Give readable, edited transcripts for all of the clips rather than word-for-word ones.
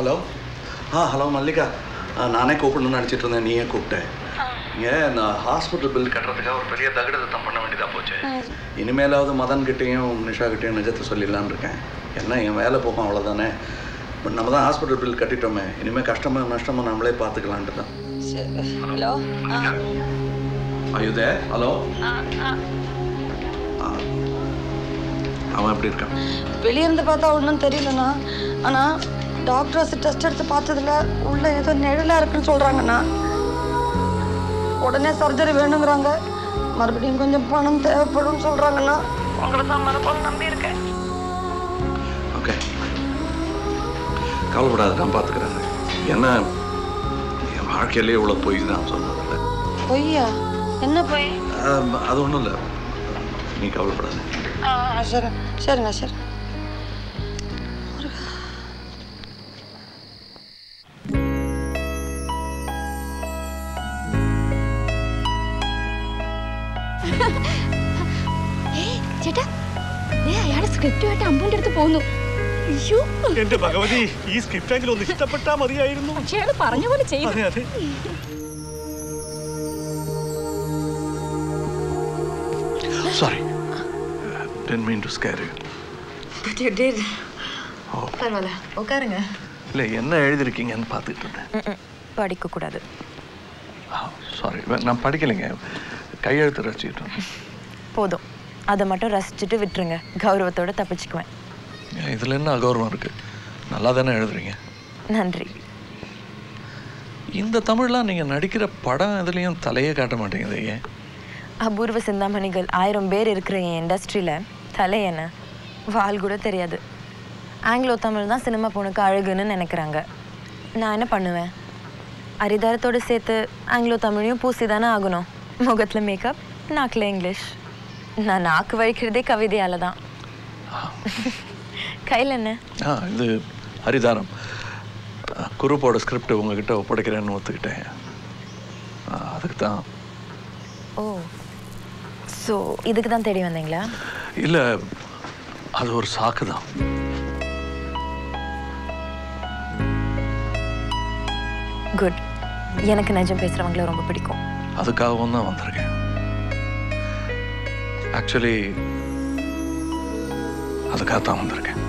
Hello hello Mallika நானே கூப்பிடணும்னு நினச்சிட்டு இருந்தேன், நீயே கூப்பிட்டேன். ஏன் நான் ஹாஸ்பிட்டல் பில் கட்டுறதுக்காக ஒரு பெரிய தகுடத்தம் பண்ண வேண்டியதாக போச்சு. இனிமேலாவது மதன்கிட்டையும் நிஷாக்கிட்டையும் நிஜத்தை சொல்லிடலான்னு இருக்கேன். என்ன என் வேலை போகும் அவ்வளோதானே. பட் நம்ம தான் ஹாஸ்பிட்டல் பில் கட்டிட்டோமே, இனிமேல் கஷ்டமோ நஷ்டமோ நம்மளே பார்த்துக்கலான்ட்டு தான். ஹலோ அயுதே ஹலோ. அவன் எப்படி இருக்கான்? வெளியே இருந்து பார்த்தா ஒன்றும் தெரியலண்ணா. ஆனால் டாக்டர்ஸ் டெஸ்ட் எடுத்து பார்த்ததுல உள்ள ஏதோ நிழலாக இருக்குன்னு சொல்கிறாங்கண்ணா. உடனே சர்ஜரி வேணுங்கிறாங்க. மறுபடியும் கொஞ்சம் பணம் தேவைப்படும் சொல்கிறாங்கண்ணா. உங்களை தான் மறுபடியும் நம்பியிருக்கேன். ஓகே, கவலைப்படாது, நான் பார்த்துக்கிறேன். என்ன என் வாழ்க்கையிலே இவ்வளோ பொய் தான் சொன்னதில்லை. பொய்யா? என்ன பொய்? அது ஒன்றும் இல்லை, நீ கவலைப்படாது. சரி சரிண்ணா சரி. ചേട്ടാ അയാളെ സ്ക്രിപ്റ്റുമായിട്ട് അമ്പൂന്റെ അടുത്ത് പോകുന്നു. എന്റെ ഭഗവതി, ഈ സ്ക്രിപ്റ്റ് എങ്കിലും ഒന്ന് ഇഷ്ടപ്പെട്ടാ മതിയായിരുന്നു. പക്ഷെ അയാൾ പറഞ്ഞ പോലെ ചെയ്തു. അതെ Sorry, didn't mean to scare you. But you did. பரவாயில்ல, உட்காருங்க. இல்லை, என்ன எழுதிருக்கீங்கன்னு பார்த்துட்டு இருந்தேன். படிக்கக்கூடாது. சாரி, நான் படிக்கலைங்க, கையெழுத்து ரசிச்சுட்டேன். போதும், அதை மட்டும் ரசிச்சுட்டு விட்டுருங்க. கௌரவத்தோட தப்பிச்சுக்குவேன். இதில் என்ன அகௌரவம் இருக்குது? நல்லா தானே எழுதுறீங்க. நன்றி. இந்த தமிழ்லாம் நீங்கள் நடிக்கிற படம் இதுலேயும் தலையே காட்ட மாட்டேங்குது. ஏன்? அபூர்வ சிந்தாமணிகள் 1000 பேர் இருக்கிற என் இண்டஸ்ட்ரியில் தலை என்ன வால் கூட தெரியாது. ஆங்கிலோ தமிழ் தான் சினிமா பொண்ணுக்கு அழகுன்னு நினைக்கிறாங்க. நான் என்ன பண்ணுவேன்? அரிதாரத்தோடு சேர்த்து ஆங்கிலோ தமிழையும் பூசி தானே ஆகணும். முகத்தில் மேக்கப், நாக்கில் இங்கிலீஷ். நான் நாக்கு வழிக்கிறதே கவிதையால் தான். கையில் என்ன? இது ஹரிதாரம். குரூப்போட ஸ்கிரிப்ட் உங்ககிட்ட ஒப்படைக்கிறேன்னு ஒத்துக்கிட்டேன். அதுக்கு தான். ஓ, ஸோ இதுக்கு தான் தேடி வந்தீங்களா? இல்லை, அது ஒரு சாக்கு தான். குட். எனக்கு நிஜம் பேசுகிறவங்கள ரொம்ப பிடிக்கும். அதுக்காகவும் தான் வந்திருக்கேன். ஆக்சுவலி அதுக்காக தான் வந்திருக்கேன்.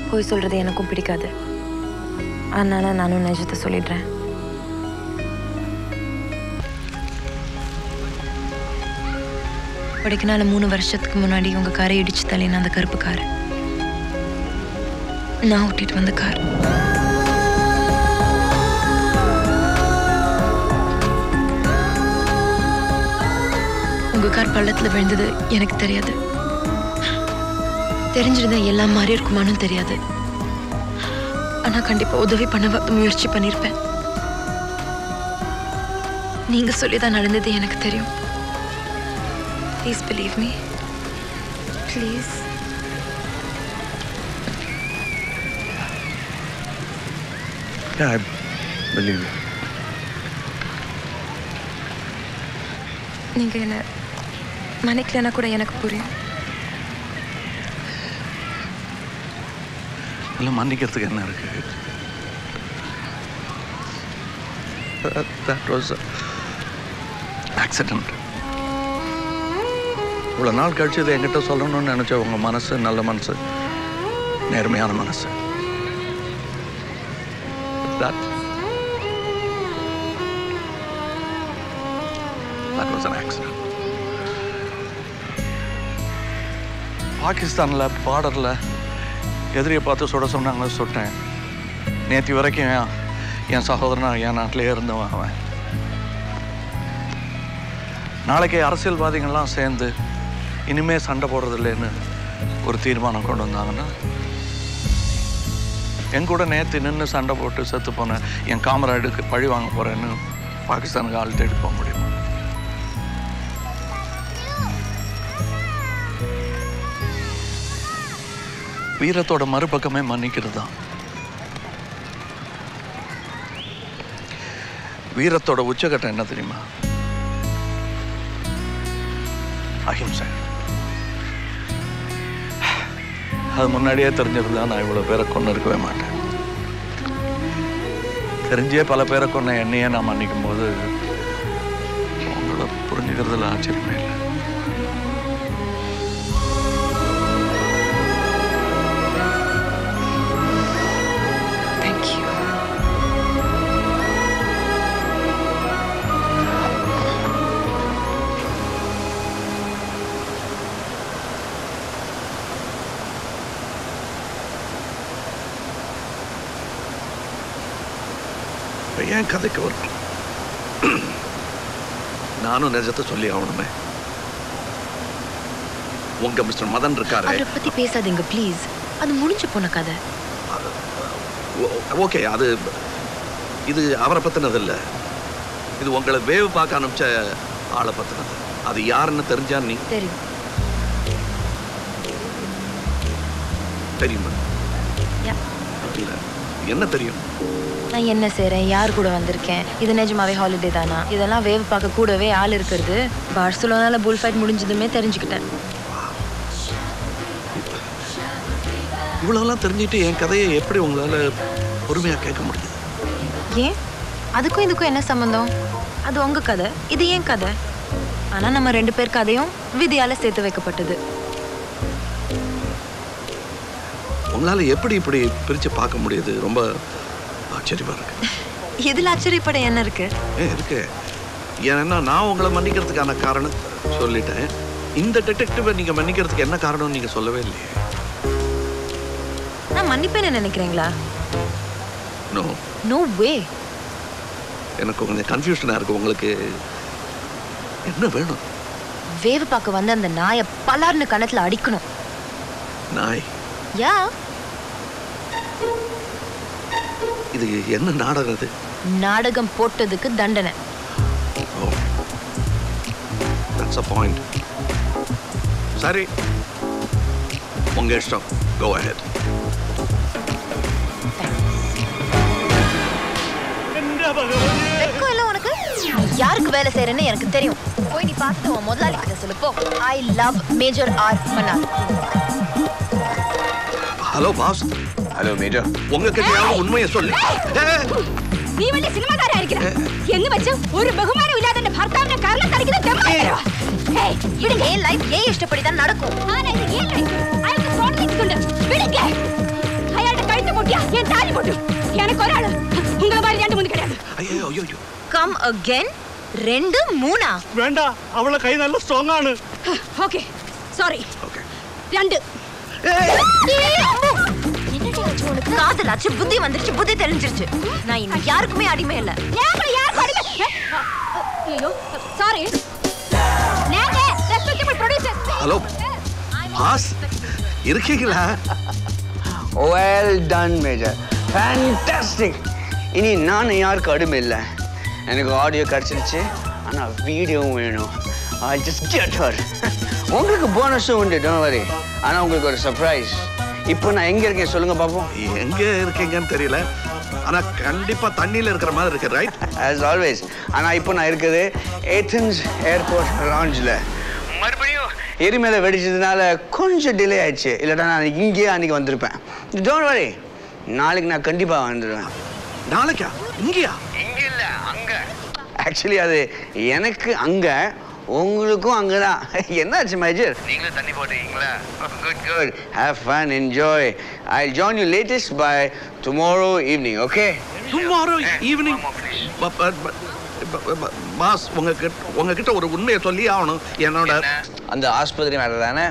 போய் சொல்கிறது எனக்கும் பிடிக்காது. அதனால நானும் நிஜத்தை சொல்லிடுறேன். கொடைக்கானல 3 வருஷத்துக்கு முன்னாடி உங்கள் காரை இடிச்சு தள்ளின அந்த கருப்பு கார் நான் ஓட்டிட்டு வந்த கார். உங்கள் கார் பள்ளத்தில் விழுந்தது எனக்கு தெரியாது. தெரிஞ்சிருந்தா எல்லாம் மாறி இருக்குமானும் தெரியாது. ஆனால் கண்டிப்பாக உதவி பண்ண முயற்சி பண்ணியிருப்பேன். நீங்கள் சொல்லி தான் நடந்தது எனக்கு தெரியும். Please believe me. Please. Yeah, I believe you. நீங்கள் என்ன மன்னிக்கலைன்னா கூட எனக்கு புரியும். இல்லை, மன்னிக்கிறதுக்கு என்ன இருக்கு? That was accident. இவ்வளோ நாள் கழிச்சு இதை என்கிட்ட சொல்லணும்னு நினச்ச உங்கள் மனசு நல்ல மனசு, நேர்மையான மனசு. That was an accident. பாகிஸ்தானில் பார்டரில் எதிரியை பார்த்து சுட சொன்னாங்க, சுட்டேன். நேற்று வரைக்கும் என் சகோதரனா என் நாட்டிலே இருந்தவன் அவன். நாளைக்கு அரசியல்வாதிகள்லாம் சேர்ந்து இனிமே சண்டை போடுறதில்லைன்னு ஒரு தீர்மானம் கொண்டு வந்தாங்கன்னா, என் கூட நேற்று நின்று சண்டை போட்டு செத்து போன என் காமராடுக்கு பழி வாங்க போகிறேன்னு பாகிஸ்தானுக்கு ஆள் தேடி போக முடியுமா? வீரத்தோட மறுபக்கமே மன்னிக்கிறது தான். வீரத்தோட உச்சகட்டம் என்ன தெரியுமா? அஹிம்சை. அது முன்னாடியே தெரிஞ்சிருந்தா நான் இவ்வளோ பேரை கொண்டு இருக்கவே மாட்டேன். தெரிஞ்சே பல பேரை கொன்ன என்னையே நான் மன்னிக்கும் போது உங்களை புரிஞ்சுக்கிறதுல ஆச்சரியமே இல்லை. ஏன் கதைக்கு வரும்? நானும் நிஜத்தை சொல்லி ஆகணுமே. உங்க மிஸ்டர் மதன் இருக்காரு. அதை பத்தி பேசாதீங்க ப்ளீஸ். அது முடிஞ்சு போன கதை. ஓகே, அது இது அவரை பத்தினது இல்லை. இது உங்களை வேவு பார்க்க அனுப்பிச்ச ஆளை பத்தினது. அது யாருன்னு தெரிஞ்சா நீ தெரியும். தெரியுமா? இல்லை, என்ன தெரியும்? நான் என்ன செய்றேன், யார் கூட வந்திருக்கேன், இது நிஜமாவே ஹாலிடே தானா, இதெல்லாம் வேவ் பார்க்க கூடவே ஆள் இருக்கிறது. பார்சலோனால புல் ஃபைட் முடிஞ்சதுமே தெரிஞ்சுக்கிட்டேன். இவ்வளோலாம் தெரிஞ்சுட்டு என் கதையை எப்படி உங்களால பொறுமையாக கேட்க முடியுது? ஏன்? அதுக்கும் இதுக்கும் என்ன சம்மந்தம்? அது உங்க கதை, இது ஏன் கதை. ஆனா நம்ம 2 பேர் கதையும் விதியால சேர்த்து வைக்கப்பட்டது. உங்களால எப்படி இப்படி பிரிச்சு பார்க்க முடியுது? ரொம்ப ஆச்சரியமா இருக்கு. எதுல ஆச்சரியப்பட என்ன இருக்கு? இருக்கு. ஏன்னா நான் உங்களை மன்னிக்கிறதுக்கான காரணம் சொல்லிட்டேன். இந்த டிடெக்டிவை நீங்க மன்னிக்கிறதுக்கு என்ன காரணம் நீங்க சொல்லவே இல்லையே. நான் மன்னிப்பேன்னு நினைக்கிறீங்களா? No no way. எனக்கு கொஞ்சம் கன்ஃபியூஷனா இருக்கு. உங்களுக்கு என்ன வேணும்? வேவ் பார்க்க வந்த அந்த நாயை பலார்னு கணத்துல அடிக்கணும். நாய்? யா. இது என்ன நாடகம்? இது நாடகம் போட்டதுக்கு தண்டனை. ஓ, that's a point. சரி, உங்க இஷ்டம். Go ahead. வெக்கம் இல்ல உனக்கு? யாருக்கு வேலை செய்யறேன்னு எனக்கு தெரியும். போய் நீ பார்த்து உன் முதலாளி கிட்ட சொல்லு போ. I love major R Mannar. Hello boss. Hello major. உங்ககிட்ட யாரும் உண்மையை சொல்லு. നീ വലിയ സിനിമാക്കാരായിരിക്കണം എന്ന് വെച്ച് ഒരു ബഹുമാനം ഇല്ലാതെ എന്റെ ഭർത്താവിന്റെ കാരണം കളിക്കുന്നത് ஏன் லைஃப் ஏன் இஷ்டப்படிதான் நடக்கும். അയാൾക്ക് ഫോൺ വിളിക്കുന്നുണ്ട്. വിളിക്ക. അയാളുടെ കഴുത്ത് പൊട്ടിയാ ഞാൻ താലി പൊട്ടും. എനിക്ക് ഒരാള് ഉങ്ങളെ மாதிரி 2-3 கிடையாது. ஐயோ ஐயோ. Come again. 2 3 വേണ്ട, അവളുടെ കൈ നല്ല സ്ട്രോങ് ആണ്. Okay sorry. ஓகே. 2 காதலாச்சு, புத்தி வந்துருச்சு, புத்தி தெரிஞ்சிருச்சு. நான் இனி யாருக்குமே அடிமை இல்ல. ஐயோ சாரி. நாங்க ரெஸ்பெக்டபிள் ப்ரொடியூசர். ஹலோ பாஸ், இருக்கீங்களா? Well done major. ஃபேண்டாஸ்டிக். இனி நான் யாருக்கு அடிமை இல்லை. எனக்கு ஆடியோ கிடச்சிருச்சு, ஆனால் வீடியோவும் வேணும். I just get her. உங்களுக்கு போனஸும் உண்டு, don't worry. ஆனால் உங்களுக்கு ஒரு சர்ப்ரைஸ். இப்போ நான் எங்கே இருக்கேன் சொல்லுங்க பார்ப்போம். எங்க இருக்கீங்கன்னு தெரியல, ஆனா கண்டிப்பா தண்ணியில இருக்கிற மாதிரி இருக்கு, ரைட்? As always. ஆனால் இப்போ நான் இருக்குது ஏத்தன்ஸ் ஏர்போர்ட் லாஞ்சில். மறுபடியும் எரிமலை வெடிச்சதுனால கொஞ்சம் டிலே ஆயிடுச்சு. இல்லாட்டா நான் இங்கேயே அன்றைக்கி வந்திருப்பேன். டோன்ட் வரி, நாளைக்கு நான் கண்டிப்பாக வந்துடுவேன். நாளைக்கா? இங்கேயா? இங்கே இல்லை, அங்கே. ஆக்சுவலி அது எனக்கு அங்கே, உங்களுக்கும் அங்கே தான். என்னாச்சு மேஜர்? நீங்களும் தண்ணி போட்டுருக்கீங்களா? Good good. Have fun, enjoy. I join you latest by tomorrow evening, okay? Tomorrow evening? Boss, உங்ககிட்ட ஒரு உண்மையை சொல்லி ஆகணும். என்னோட அந்த ஆஸ்பத்திரி மேலே தானே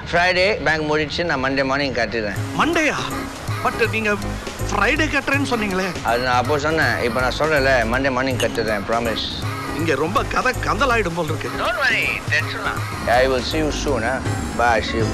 ஃப்ரைடே பேங்க் மூடிடுச்சு. நான் மண்டே மார்னிங் கட்டிடுறேன். மண்டேயா? பட் நீங்க ஃப்ரைடே கட்டுறேன்னு சொன்னீங்களே. அது நான் அப்போ சொன்னேன். இப்போ நான் சொல்கிறேன்ல, மண்டே மார்னிங் கட்டிடுறேன், ப்ராமிஸ். இங்க ரொம்ப கதை கந்தலாயிடும் போல் இருக்கு. Don't worry, tension. I will see you soon, huh? Bye, Shiv.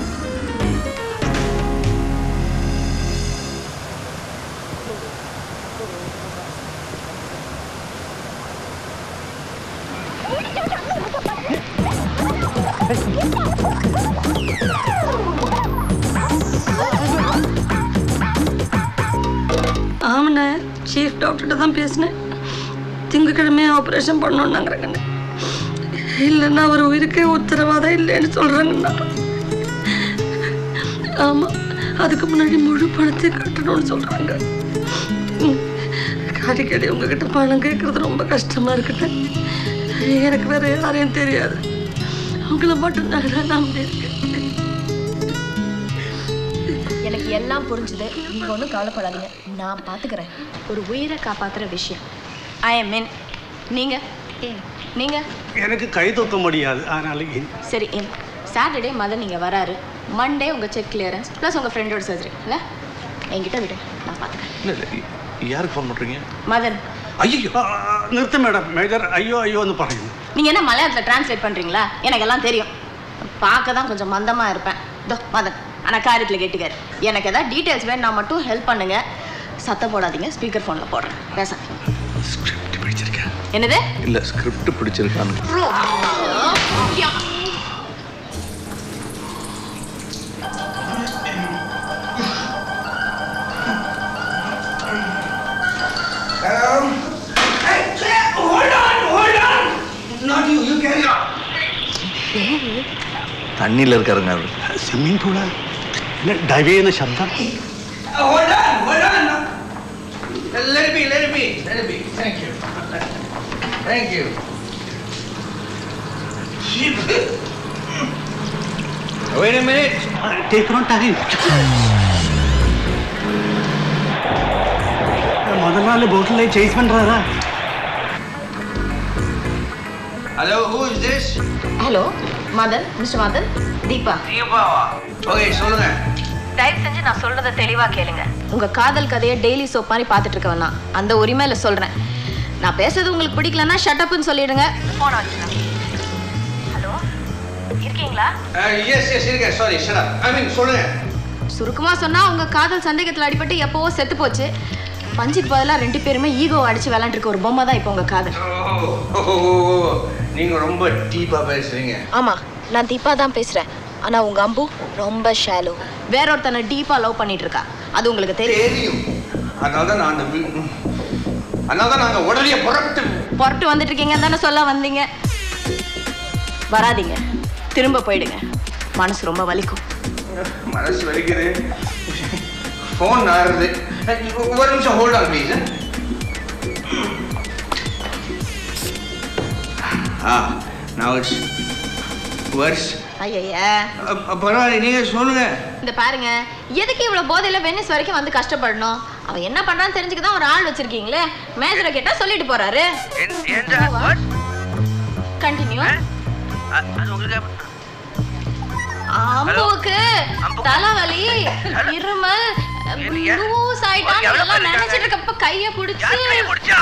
ஆமாண்ணே, சீஃப் டாக்டர்கிட்ட தான் பேசினேன். திங்கக்கிழமையே ஆப்ரேஷன் பண்ணணுன்னாங்கிறாங்கண்ணே. இல்லைன்னா அவர் உயிருக்கே உத்தரவாதம் இல்லைன்னு சொல்கிறாங்கண்ணா. ஆமாம், அதுக்கு முன்னாடி முழு பணத்தை கட்டணும்னு சொல்கிறாங்க. அடிக்கடி உங்ககிட்ட பணம் கேட்கறது ரொம்ப கஷ்டமா இருக்குட்ட. எனக்கு வேற யாரையும் தெரியாது, உங்களை மட்டும் நான் நம்பி இருக்கேன். எனக்கு எல்லாம் புரிஞ்சுது, நீங்க ஒன்றும் கவலைப்படாதீங்க, நான் பார்த்துக்கிறேன். ஒரு உயிரை காப்பாத்துற விஷயம். ஐ எம் இன். நீங்க நீங்க எனக்கு கை தூக்க முடியாது, அதனால சரி இன். சாட்டர்டே மதன் நீங்கள் வராரு, மண்டே உங்கள் செக் கிளியரன்ஸ் ப்ளஸ் உங்கள் ஃப்ரெண்டோட சர்ஜரி. இல்லை என்கிட்ட விடு, நான் பார்த்துக்கிறேன். இல்லை யாருக்கு ஃபோன் பண்ணுறீங்க? மதன். ஐயோ நிறுத்து மேடம், மேஜர் ஐயோ ஐயோன்னு பாருங்க. நீங்கள் என்ன மலையாளத்தில் டிரான்ஸ்லேட் பண்ணுறீங்களா? எனக்கு எல்லாம் தெரியும். பார்க்க தான் கொஞ்சம் மந்தமாக இருப்பேன். இதோ மதன், ஆனால் காரியத்தில் கேட்டுக்காரு. எனக்கு எதாவது டீட்டெயில்ஸ் வேணும், நான் மட்டும் ஹெல்ப் பண்ணுங்க. சத்தம் போடாதீங்க, ஸ்பீக்கர் ஃபோனில் போடுறேன், பேசாதீங்க. ஸ்கிரிப்ட் பிடிச்சிருக்கேன். என்னது? இல்லை ஸ்கிரிப்ட் பிடிச்சிருக்கான்னு. தண்ணியில் இருக்காருங்க அவர். ஸ்விம்மிங் பூலா இல்லை டைவேன சப்தம். Thank you. Wait a minute. Take no time. முதல் நாள் போட்டில் சேஸ் பண்ணுறாரா? Hello, who is this? Hello Madan, mister Madan. Deepa. தீபாவா? ஓகே சொல்லுங்க. தயவு செஞ்சு நான் சொல்றதை தெளிவா கேளுங்க. உங்க காதல் கதையை டெய்லி சோப் மாதிரி பார்த்துட்டு இருக்கவன் நான். அந்த உரிமையில சொல்றேன். நான் பேசுறது உங்களுக்கு பிடிக்கலன்னா ஷட் அப்னு சொல்லிடுங்க. போன் வச்சுக்கலாம். ஹலோ இருக்கீங்களா? எஸ் இருக்கேன். Sorry shut up. ஐ மீன் சொல்லுங்க. சுருக்கமா சொன்னா உங்க காதல் சந்தேகத்தில் அடிபட்டு எப்பவோ செத்து போச்சு. பஞ்சுக்கு பதிலாக 2 பேருமே ஈகோ அடிச்சு விளையாண்டுருக்க ஒரு பொம்மை தான் இப்போ உங்க காதல். நீங்க ரொம்ப டீப்பா பேசுறீங்க. ஆமா, நான் தீபா தான் பேசுறேன். ஆனா உங்க அம்பு ரொம்ப ஷாலோ. வேற ஒருத்தனை டீப்பா லவ் பண்ணிட்டு இருக்கா. அது உங்களுக்கு தெரியும். அதனால நாங்க உடனே புறப்பட்டு வந்துட்டு இருக்கீங்க தானே சொல்ல வந்தீங்க. வராதீங்க, திரும்ப போயிடுங்க. மனசு ரொம்ப வலிக்கும். மனசு வலிக்குது. ஃபோன் ஆறுது. ஒரு நிமிஷம் hold on please. now it's worse. ஐயா பரவாயில்ல, நீங்க சொல்லுங்க. இந்த பாருங்க, எதுக்கு இவ்வளவு போதையில வெனிஸ் வரைக்கும் வந்து கஷ்டப்படணும்? அவன் என்ன பண்றான்னு தெரிஞ்சுக்கதான் ஒரு ஆள் வச்சிருக்கீங்களே. மேஜரை கேட்டா சொல்லிட்டு போறாரு. கண்டினியூ. அம்புக்கு தலைவலி, இருமல், லூஸ் ஆயிட்டான் எல்லாம் நினைச்சிட்டு இருக்கப்ப கைய பிடிச்சு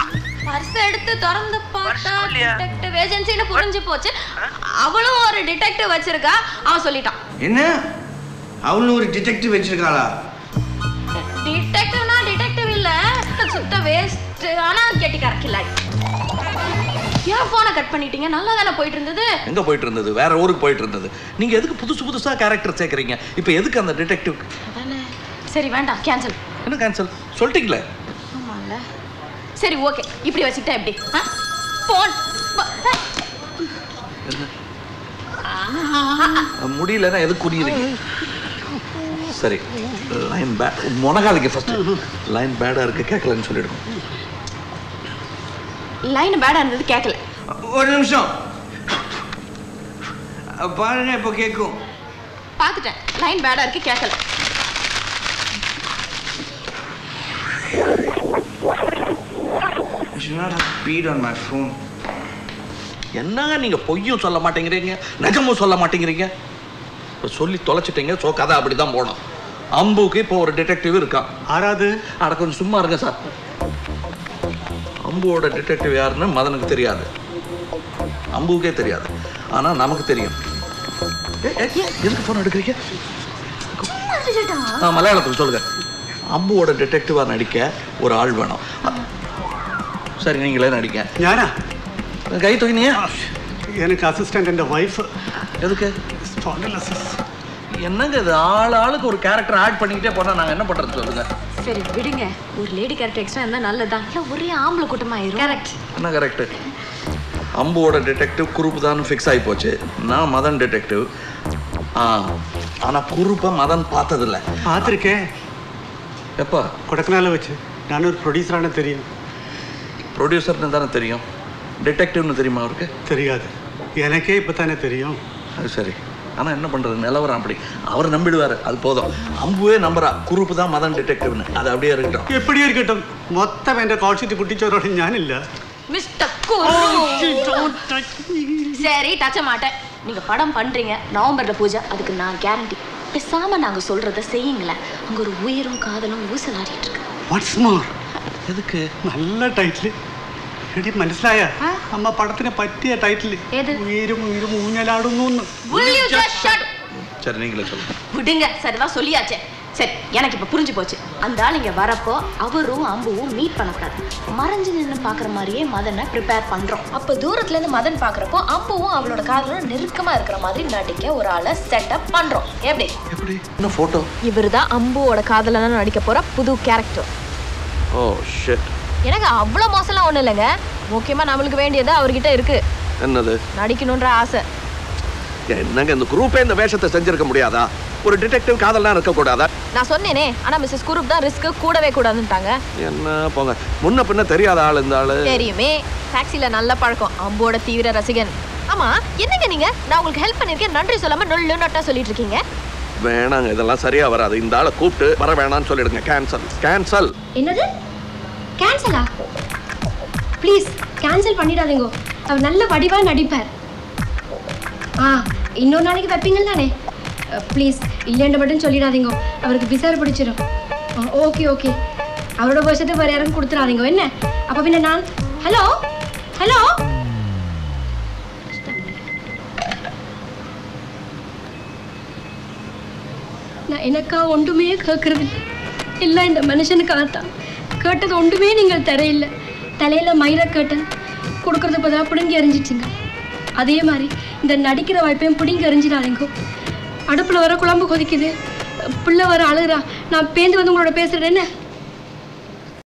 பர்ஸ் எடுத்து திறந்து பார்த்தா டிடெக்டிவ் ஏஜென்சின்னு புரிஞ்சு போச்சு. அவளும் ஒரு டிடெக்டிவ் வச்சிருக்கா. அவன் சொல்லிட்டான். என்ன? அவளும் ஒரு டிடெக்டிவ் வச்சிருக்காளா? டிடெக்டிவ்னா டிடெக்டிவ் இல்ல, சுத்த வேஸ்ட். ஆனா கெட்டிக்கார கில்லாடி. ஏன் போனை கட் பண்ணிட்டீங்க? நல்லா தானே போயிட்டு இருந்தது. எங்க போயிட்டு இருந்தது? வேற ஊருக்கு போயிட்டு இருந்தது. நீங்க எதுக்கு புதுசா கேரக்டர் சேர்க்கறீங்க? இப்போ எதுக்கு அந்த டிடெக்டிவ்? அதானே. சரி வேண்டாம், கேன்சல். என்ன கேன்சல்? சொல்லிட்டீங்களே. ஆமால. சரி ஓகே, இப்படி வச்சுக்கிட்டா எப்படி? போன் முடியலன்னா எதுக்கு குடிக்கிறீங்க? சரி, லைன் பேட் மொனகாலிக்கு ஃபர்ஸ்ட் லைன் பேடா இருக்கு, கேட்கலன்னு சொல்லிடுங்க. லைன் பேடா இருந்தது, கேட்கல. ஒரு நிமிஷம் பாருங்க, இப்போ கேட்கும். பார்த்துட்டேன், லைன் பேடா இருக்கு, கேட்கல. I should not have peed on my phone. என்னங்க நீங்க பொய்யும் சொல்ல மாட்டேங்கிறீங்க, நிஜமும் சொல்ல மாட்டேங்கிறீங்க. இப்போ சொல்லி தொலைச்சிட்டீங்க. ஸோ கதை அப்படி தான் போனோம். அம்புக்கு இப்போ ஒரு டிடெக்டிவ் இருக்கான். ஆறாவது அட கொஞ்சம் சும்மா இருங்க சார். அம்புவோட டிடெக்டிவ் யாருன்னு மதனுக்கு தெரியாது, அம்புக்கே தெரியாது. ஆனால் நமக்கு தெரியும். எதுக்கு ஃபோன் எடுக்கிறீங்க? மலையாளத்தில் சொல்லுங்க. அம்புவோட டிடெக்டிவாக நடிக்க ஒரு ஆள் வேணும். சரி, நீங்களே நடிக்க. ஞானா கை தூக்கினீங்க. எனக்கு அசிஸ்டன்ட் என் வைஃப். எதுக்கு? என்னங்க இது? ஆளுக்கு ஒரு கேரக்டர் ஆட் பண்ணிக்கிட்டே போனால் நாங்கள் என்ன பண்ணுறது சொல்லுங்க. சரி விடுங்க, ஒரு லேடி கேரக்டர் எக்ஸ்ட்ரா இருந்தால் நல்லதுதான். இல்லை ஒரே ஆம்பளை கூட்டமாயிரும். கரெக்ட். என்ன கரெக்டு? அம்புவோட டிடெக்டிவ் குரூப் தான் ஃபிக்ஸ் ஆகி போச்சு. நான் மதன் டிடெக்டிவ். ஆனால் குரூப்பை மதன் பார்த்ததில்ல. பார்த்துருக்கேன். எப்போ? கொடைக்கானல வச்சு. நான் ஒரு ப்ரொடியூசரான தெரியும். ப்ரொடியூசர்னு தானே தெரியும், டிடெக்டிவ்னு தெரியுமா அவருக்கு? தெரியாது, எனக்கே இப்போ தானே தெரியும். அது சரி. ஆனால் என்ன பண்ணுறது, நிலவரம் அப்படி. அவர் நம்பிடுவார், அது போதும். அம்புவே நம்புறா குரூப்பு தான் மதன் டிடெக்டிவ்னு. அது அப்படியே இருக்கட்டும். எப்படியே இருக்கட்டும், மொத்தம் എൻ്റെ കോൾ ഷീറ്റ് പൊട്ടിച്ചവരോട് ഞാനില്ല. மிஸ்டர் குரு. சரி, டச்ச மாட்டேன். நீங்க படம் பண்றீங்க, நவம்பர்ல பூஜை, அதுக்கு நான் கேரண்டி. பேசாம நாங்க சொல்றத செய்யுங்களேன். அங்க ஒரு உயிரும் காதலும் ஊசலாடிட்டு இருக்கு. What's more? எதுக்கு? നല്ല ടൈറ്റിൽ. എടി മനസ്സിലായ? അമ്മ പടത്തിന് പറ്റിയ ടൈറ്റിൽ. ഉയരും ഉയരും ഊഞ്ഞലാടുന്നു. சரி, நீங்களே சொல்லுங்க. விடுங்க, சரிதான் சொல்லியாச்சே. சரி, எனக்கு இப்ப புரிஞ்சு போச்சு. அந்த ஆள் இங்க வரப்போ அவரும் அம்புவும் மீட் பண்ணக்கூடாது. மறைஞ்சு நின்று பாக்குற மாதிரியே மதனை ப்ரிப்பேர் பண்றோம். அப்ப தூரத்துல இருந்து மதன் பாக்குறப்போ அம்புவும் அவளோட காதலும் நெருக்கமா இருக்கிற மாதிரி நடிக்க ஒரு ஆளை செட்டப் பண்றோம். எப்படி? என்ன போட்டோ? இவருதான் அம்புவோட காதலனா நடிக்க போற புது கேரக்டர். Oh shit. எனக்கு அவ்வளவு மோசம்லாம் ஒண்ணும் இல்லைங்க. முக்கியமா நம்மளுக்கு வேண்டியது அவர்கிட்ட இருக்கு. என்னது? நடிக்கணும்ன்ற ஆசை. என்னங்க இந்த குரூப்பே இந்த வேஷத்தை செஞ்சிருக்க முடியாதா? ஒரு டிடெக்டிவ் காதல்லாம் இருக்க கூடாதா? நான் சொன்னேனே, ஆனா மிஸ்ஸஸ் குரூப் தான் ரிஸ்க் கூடவே கூடாதுன்னுட்டாங்க. என்ன போங்க, முன்ன பின்ன தெரியாத ஆள் இந்த ஆளு. தெரியுமே, டாக்ஸில நல்ல பழக்கம், அம்போட தீவிர ரசிகன். ஆமா, என்னங்க நீங்க, நான் உங்களுக்கு ஹெல்ப் பண்ணிருக்கேன், நன்றி சொல்லாம நொல்லு நொட்டா சொல்லிட்டு இருக்கீங்க. வேணாங்க, இதெல்லாம் சரியா வராது. இந்த ஆளை கூப்பிட்டு வர வேணாம்னு சொல்லிடுங்க. Cancel cancel. என்னது கேன்சலா? ப்ளீஸ் கேன்சல் பண்ணிடாதீங்க, அவர் நல்ல வடிவா நடிப்பார். இன்னொரு நாளைக்கு வைப்பீங்கள் தானே? ப்ளீஸ் இல்லைன்னு மட்டும் சொல்லிடாதீங்க, அவருக்கு விசார பிடிச்சிடும். ஓகே ஓகே, அவரோட வருஷத்தை வேறு யாரும் கொடுத்துடாதீங்க. என்ன அப்போ பின்ன நான் ஹலோ ஹலோ நான் எனக்கா ஒன்றுமே கேட்கறது எல்லாம் இந்த மனுஷனுக்காகத்தான். கேட்டது ஒன்றுமே நீங்கள் தரையில்லை. தலையில் மயிரை கேட்டேன், கொடுக்கறது பதிலாக பிடுங்கி எறிஞ்சிச்சிங்க. அதே மாதிரி இந்த நடிக்கிற வாய்ப்பையும் பிடிங்கி எறிஞ்சிடாதீங்க. அடுப்பில் வர குழம்பு கொதிக்குது, பிள்ளை வர அழுகிறா, நான் பேந்து வந்து உங்களோட பேசுகிறேன். என்ன